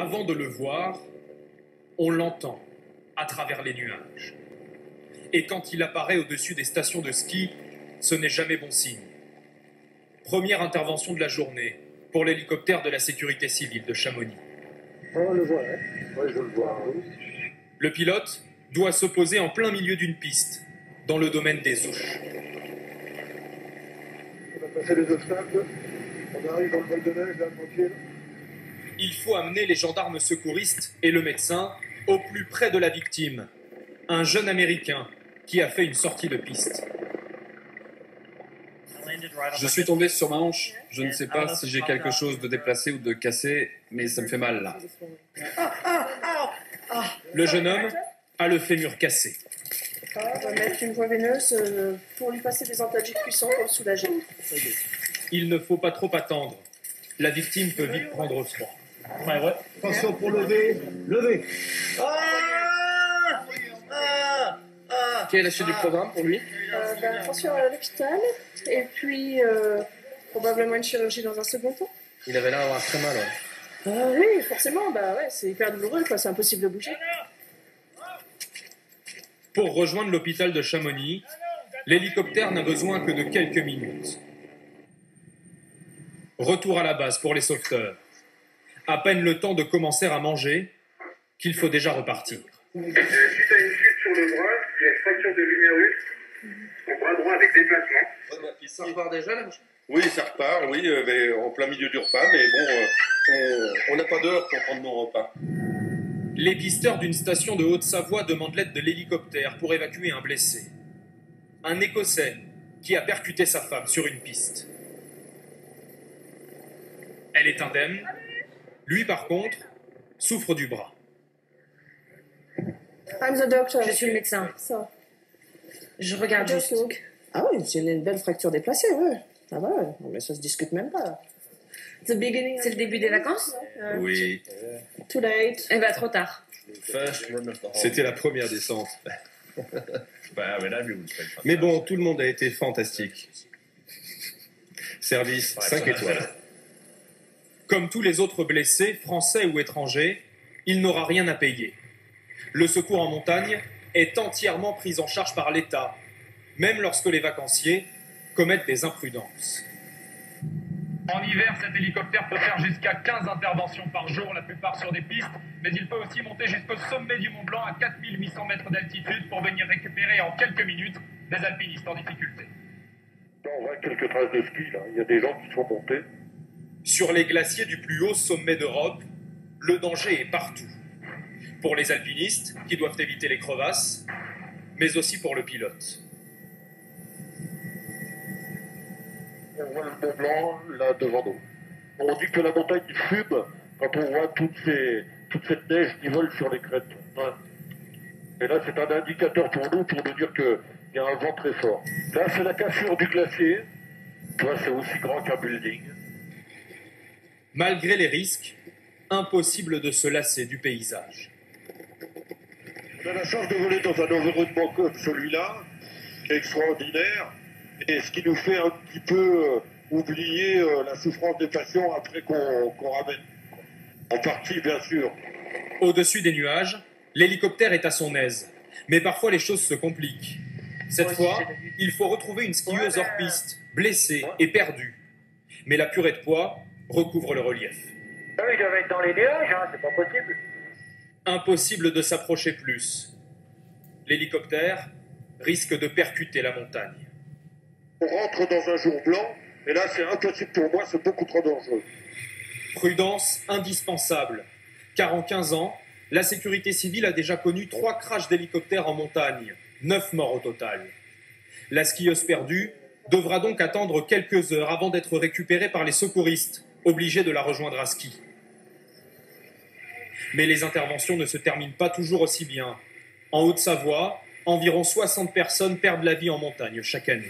Avant de le voir, on l'entend à travers les nuages. Et quand il apparaît au-dessus des stations de ski, ce n'est jamais bon signe. Première intervention de la journée pour l'hélicoptère de la sécurité civile de Chamonix. On le voit, hein. Oui, je le vois. Le pilote doit se poser en plein milieu d'une piste, dans le domaine des Ouches. On a passé les obstacles, on arrive dans le vol de neige, là, tranquille. Il faut amener les gendarmes secouristes et le médecin au plus près de la victime, un jeune Américain qui a fait une sortie de piste. Je suis tombé sur ma hanche. Je ne sais pas si j'ai quelque chose de déplacé ou de cassé, mais ça me fait mal là. Le jeune homme a le fémur cassé. On va mettre une voie veineuse pour lui passer des antalgiques puissants pour le soulager. Il ne faut pas trop attendre. La victime peut vite prendre froid. Attention pour lever, lever. Quelle est la suite du programme pour lui? Attention à l'hôpital, et puis probablement une chirurgie dans un second temps. Il avait l'air d'avoir très mal. Ouais. Oui, forcément, c'est hyper douloureux, c'est impossible de bouger. Pour rejoindre l'hôpital de Chamonix, l'hélicoptère n'a besoin que de quelques minutes. Retour à la base pour les sauveteurs. À peine le temps de commencer à manger qu'il faut déjà repartir. Suite à une chute sur le bras, il y a une fracture de l'humérus, au bras droit avec déplacement. Ça repart déjà là? Oui, ça repart, oui, mais en plein milieu du repas, mais bon, on n'a pas d'heure pour prendre nos repas. Les pisteurs d'une station de Haute-Savoie demandent l'aide de l'hélicoptère pour évacuer un blessé. Un Écossais qui a percuté sa femme sur une piste. Elle est indemne. Lui, par contre, souffre du bras. I'm the doctor. Je suis le médecin. Ça. Je regarde juste. Ah oui, c'est une belle fracture déplacée, ouais. Ça va, mais ça se discute même pas. C'est le début des vacances? Oui, Too late. Eh ben, trop tard. c'était la première descente. Mais bon, tout le monde a été fantastique. Service 5 étoiles. Comme tous les autres blessés, français ou étrangers, il n'aura rien à payer. Le secours en montagne est entièrement pris en charge par l'État, même lorsque les vacanciers commettent des imprudences. En hiver, cet hélicoptère peut faire jusqu'à 15 interventions par jour, la plupart sur des pistes, mais il peut aussi monter jusqu'au sommet du Mont Blanc à 4800 mètres d'altitude pour venir récupérer en quelques minutes des alpinistes en difficulté. Là, on voit quelques traces de ski, là. Il y a des gens qui sont montés. Sur les glaciers du plus haut sommet d'Europe, le danger est partout. Pour les alpinistes, qui doivent éviter les crevasses, mais aussi pour le pilote. On voit le Mont Blanc, là, devant nous. On dit que la montagne fume quand on voit toute cette neige qui vole sur les crêtes. Ouais. Et là, c'est un indicateur pour nous, pour nous dire qu'il y a un vent très fort. Là, c'est la cassure du glacier. Tu vois, c'est aussi grand qu'un building. Malgré les risques, impossible de se lasser du paysage. On a la chance de voler dans un environnement comme celui-là, qui est extraordinaire, et ce qui nous fait un petit peu oublier la souffrance des patients après qu'on ramène. En partie, bien sûr. Au-dessus des nuages, l'hélicoptère est à son aise. Mais parfois, les choses se compliquent. Cette fois, il faut retrouver une skieuse hors piste, blessée et perdue. Mais la purée de poids recouvre le relief. Ah oui, je vais être dans les nuages, hein, c'est pas possible. Impossible de s'approcher plus. L'hélicoptère risque de percuter la montagne. On rentre dans un jour blanc, et là, c'est impossible pour moi, c'est beaucoup trop dangereux. Prudence indispensable, car en 15 ans, la sécurité civile a déjà connu 3 crashs d'hélicoptères en montagne, 9 morts au total. La skieuse perdue devra donc attendre quelques heures avant d'être récupérée par les secouristes, obligés de la rejoindre à ski. Mais les interventions ne se terminent pas toujours aussi bien. En Haute-Savoie, environ 60 personnes perdent la vie en montagne chaque année.